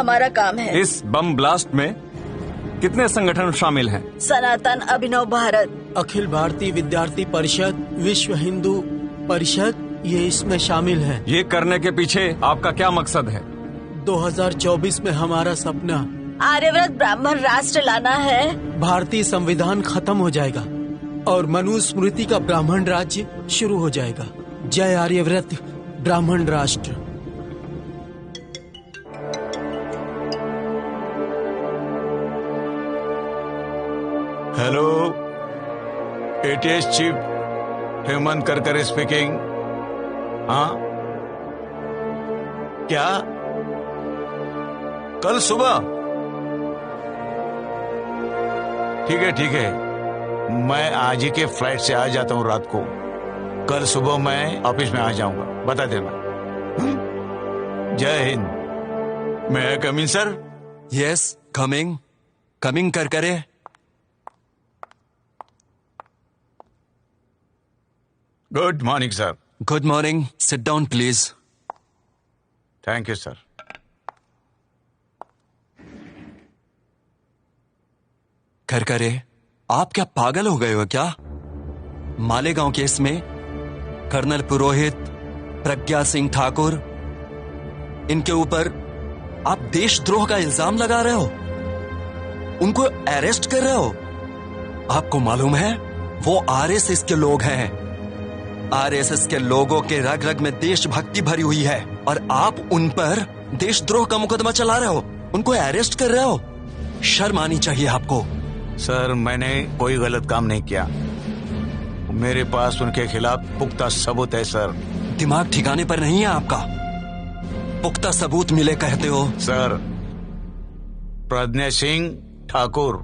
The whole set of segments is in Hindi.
हमारा काम है। इस बम ब्लास्ट में कितने संगठन शामिल हैं? सनातन अभिनव भारत, अखिल भारतीय विद्यार्थी परिषद, विश्व हिंदू परिषद, ये इसमें शामिल है। ये करने के पीछे आपका क्या मकसद है? 2024 में हमारा सपना आर्यव्रत ब्राह्मण राष्ट्र लाना है। भारतीय संविधान खत्म हो जाएगा और मनुस्मृति का ब्राह्मण राज्य शुरू हो जाएगा। जय आर्यव्रत ब्राह्मण राष्ट्र। Hello, ATS chief Hemant Karkare speaking. हाँ, क्या कल सुबह? ठीक है, मैं आज ही के फ्लाइट से आ जाता हूँ रात को। कल सुबह मैं ऑफिस में आ जाऊंगा, बता देना। जय हिंद। May I come in sir? Yes, coming Karkare. Good morning sir. Good morning, sit down please. Thank you sir. Karkare, आप क्या पागल हो गए हो क्या? मालेगांव केस में कर्नल पुरोहित, प्रज्ञा सिंह ठाकुर, इनके ऊपर आप देशद्रोह का इल्जाम लगा रहे हो, उनको अरेस्ट कर रहे हो। आपको मालूम है वो आरएसएस के लोग हैं। आरएसएस के लोगों के रग रग में देशभक्ति भरी हुई है और आप उन पर देशद्रोह का मुकदमा चला रहे हो, उनको अरेस्ट कर रहे हो। शर्म आनी चाहिए आपको। सर, मैंने कोई गलत काम नहीं किया। मेरे पास उनके खिलाफ पुख्ता सबूत है सर। दिमाग ठिकाने पर नहीं है आपका? पुख्ता सबूत मिले कहते हो? सर, प्रज्ञा सिंह ठाकुर,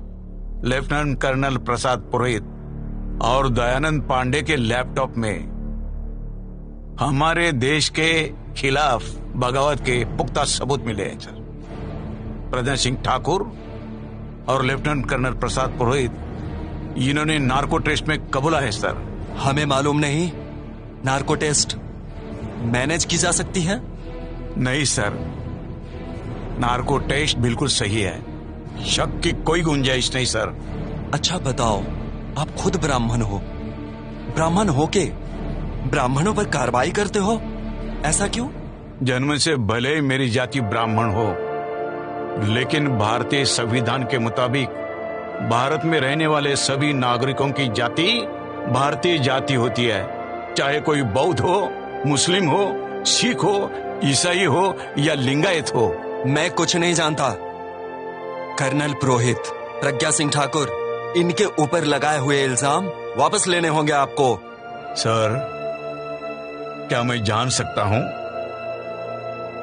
लेफ्टिनेंट कर्नल प्रसाद पुरोहित और दयानंद पांडे के लैपटॉप में हमारे देश के खिलाफ बगावत के पुख्ता सबूत मिले हैं सर। प्रज्ञा सिंह ठाकुर और लेफ्टिनेंट कर्नल प्रसाद पुरोहित, इन्होंने नार्को टेस्ट में कबूला है सर। हमें मालूम नहीं नार्को टेस्ट मैनेज की जा सकती है? नहीं सर, नार्को टेस्ट बिल्कुल सही है, शक की कोई गुंजाइश नहीं सर। अच्छा बताओ, आप खुद ब्राह्मण हो, ब्राह्मण हो के ब्राह्मणों पर कार्रवाई करते हो, ऐसा क्यों? जन्म से भले ही मेरी जाति ब्राह्मण हो, लेकिन भारतीय संविधान के मुताबिक भारत में रहने वाले सभी नागरिकों की जाति भारतीय जाति होती है, चाहे कोई बौद्ध हो, मुस्लिम हो, सिख हो, ईसाई हो या लिंगायत हो। मैं कुछ नहीं जानता। कर्नल पुरोहित, प्रज्ञा सिंह ठाकुर, इनके ऊपर लगाए हुए इल्जाम वापस लेने होंगे आपको। सर, क्या मैं जान सकता हूं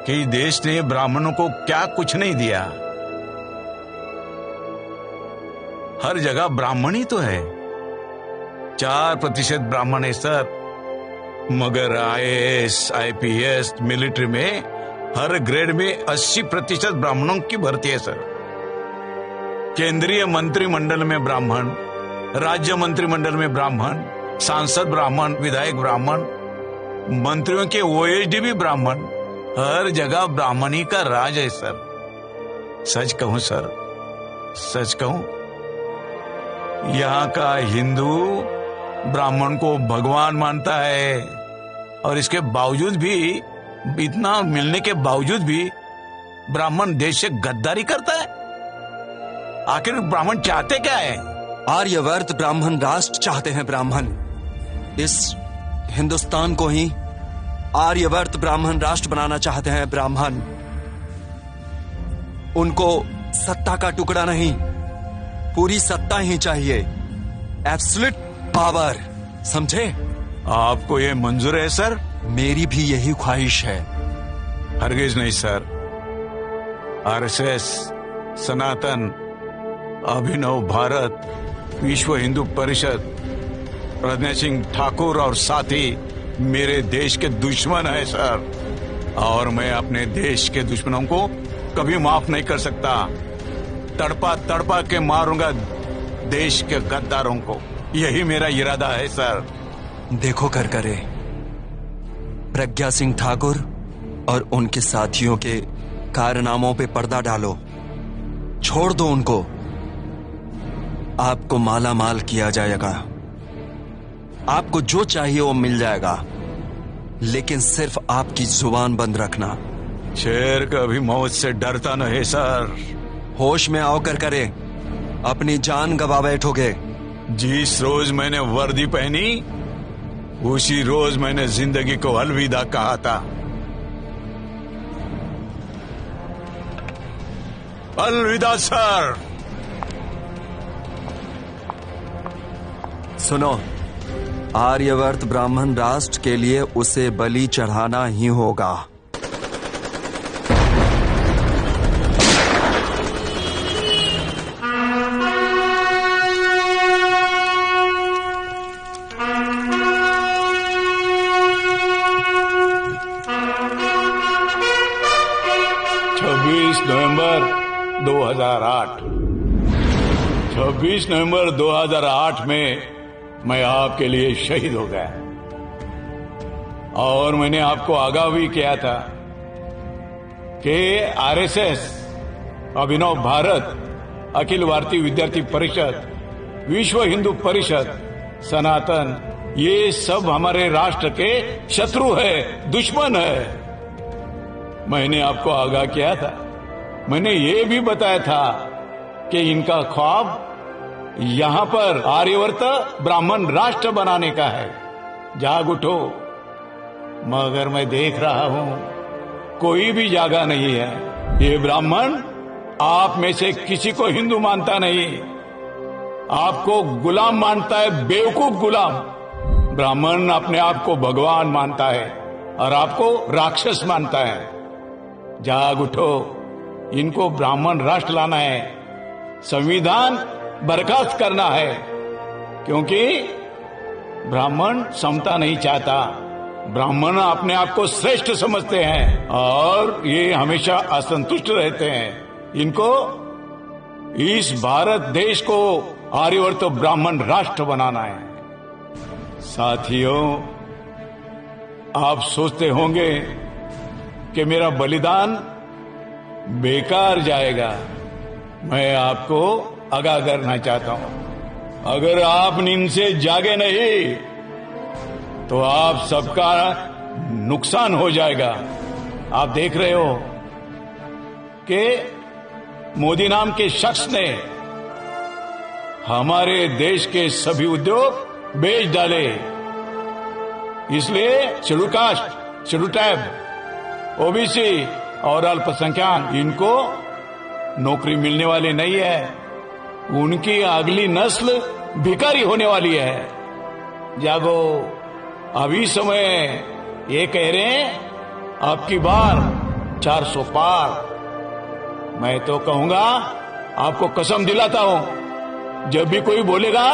कि देश ने ब्राह्मणों को क्या कुछ नहीं दिया? हर जगह ब्राह्मण ही तो है। 4% ब्राह्मण है सर, मगर आईएएस, आईपीएस, मिलिट्री में हर ग्रेड में 80% ब्राह्मणों की भर्ती है सर। केंद्रीय मंत्रिमंडल में ब्राह्मण, राज्य मंत्रिमंडल में ब्राह्मण, सांसद ब्राह्मण, विधायक ब्राह्मण, मंत्रियों के ओएसडी भी ब्राह्मण, हर जगह ब्राह्मणी का राज है सर। सच कहूं सर, सच कहूं, यहाँ का हिंदू ब्राह्मण को भगवान मानता है और इसके बावजूद भी, इतना मिलने के बावजूद भी ब्राह्मण देश से गद्दारी करता है। आखिर ब्राह्मण चाहते क्या है? आर्यवर्त ब्राह्मण राष्ट्र चाहते हैं ब्राह्मण। इस हिंदुस्तान को ही आर्यवर्त ब्राह्मण राष्ट्र बनाना चाहते हैं ब्राह्मण। उनको सत्ता का टुकड़ा नहीं, पूरी सत्ता ही चाहिए, एब्सोल्यूट पावर, समझे? आपको ये मंजूर है सर? मेरी भी यही ख्वाहिश है। हरगिज नहीं सर। आरएसएस, सनातन, अभिनव भारत, विश्व हिंदू परिषद, प्रज्ञा सिंह ठाकुर और साथी मेरे देश के दुश्मन है सर, और मैं अपने देश के दुश्मनों को कभी माफ नहीं कर सकता। तड़पा तड़पा के मारूंगा देश के गद्दारों को, यही मेरा इरादा है सर। देखो करकरे, प्रज्ञा सिंह ठाकुर और उनके साथियों के कारनामों पे पर्दा डालो, छोड़ दो उनको। आपको माला माल किया जाएगा, आपको जो चाहिए वो मिल जाएगा, लेकिन सिर्फ आपकी जुबान बंद रखना। शेर कभी मौत से डरता नहीं सर। होश में आओ कर करे, अपनी जान गवा बैठोगे। जिस रोज मैंने वर्दी पहनी उसी रोज मैंने जिंदगी को अलविदा कहा था। अलविदा सर। सुनो, आर्यवर्त ब्राह्मण राष्ट्र के लिए उसे बलि चढ़ाना ही होगा। नवंबर 26 नवंबर 2008 में मैं आपके लिए शहीद हो गया और मैंने आपको आगाह भी किया था कि आरएसएस, अभिनव भारत, अखिल भारतीय विद्यार्थी परिषद, विश्व हिंदू परिषद, सनातन, ये सब हमारे राष्ट्र के शत्रु है, दुश्मन है। मैंने आपको आगाह किया था। मैंने ये भी बताया था कि इनका ख्वाब यहां पर आर्यवर्त ब्राह्मण राष्ट्र बनाने का है। जाग उठो। मगर मैं देख रहा हूं कोई भी जागा नहीं है। ये ब्राह्मण आप में से किसी को हिंदू मानता नहीं, आपको गुलाम मानता है, बेवकूफ गुलाम। ब्राह्मण अपने आप को भगवान मानता है और आपको राक्षस मानता है। जाग उठो। इनको ब्राह्मण राष्ट्र लाना है, संविधान बर्खास्त करना है, क्योंकि ब्राह्मण समता नहीं चाहता। ब्राह्मण अपने आप को श्रेष्ठ समझते हैं और ये हमेशा असंतुष्ट रहते हैं। इनको इस भारत देश को आर्यवर्त ब्राह्मण राष्ट्र बनाना है। साथियों, आप सोचते होंगे कि मेरा बलिदान बेकार जाएगा। मैं आपको आगाह करना चाहता हूं, अगर आप नींद से जागे नहीं तो आप सबका नुकसान हो जाएगा। आप देख रहे हो कि मोदी नाम के शख्स ने हमारे देश के सभी उद्योग बेच डाले। इसलिए schedule caste, schedule tribe, OBC और अल्पसंख्यक, इनको नौकरी मिलने वाली नहीं है। उनकी अगली नस्ल भिखारी होने वाली है। जागो, अभी समय ये कह रहे हैं आपकी बार 400 पार। मैं तो कहूंगा, आपको कसम दिलाता हूं, जब भी कोई बोलेगा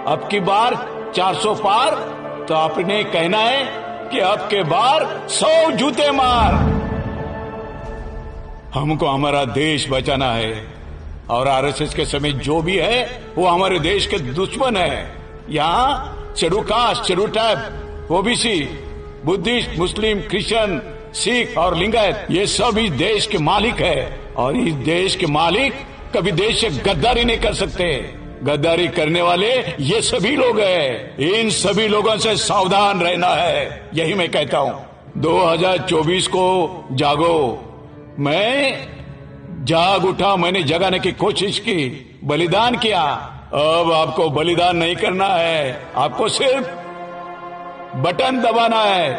आपकी बार 400 पार, तो आपने कहना है कि आपके बार 100 जूते मार। हमको हमारा देश बचाना है और आरएसएस के समय जो भी है वो हमारे देश के दुश्मन है। यहाँ schedule caste, schedule tribe, OBC, Buddhist, Muslim, Christian, Sikh और लिंगायत, ये सब इस देश के मालिक है और इस देश के मालिक कभी देश से गद्दारी नहीं कर सकते। गद्दारी करने वाले ये सभी लोग हैं। इन सभी लोगों से सावधान रहना है, यही मैं कहता हूँ। 2024 को जागो। मैं जाग उठा, मैंने जगाने की कोशिश की, बलिदान किया। अब आपको बलिदान नहीं करना है, आपको सिर्फ बटन दबाना है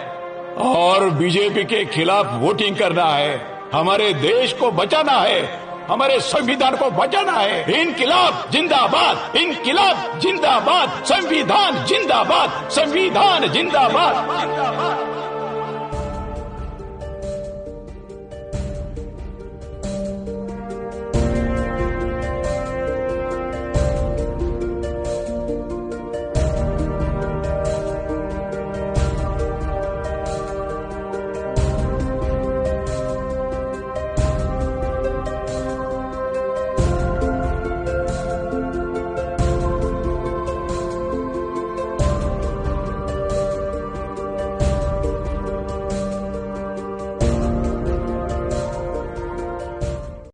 और बीजेपी के खिलाफ वोटिंग करना है। हमारे देश को बचाना है, हमारे संविधान को बचाना है। इनकिलाब जिंदाबाद, इनकिलाब जिंदाबाद, संविधान जिंदाबाद, संविधान जिंदाबाद।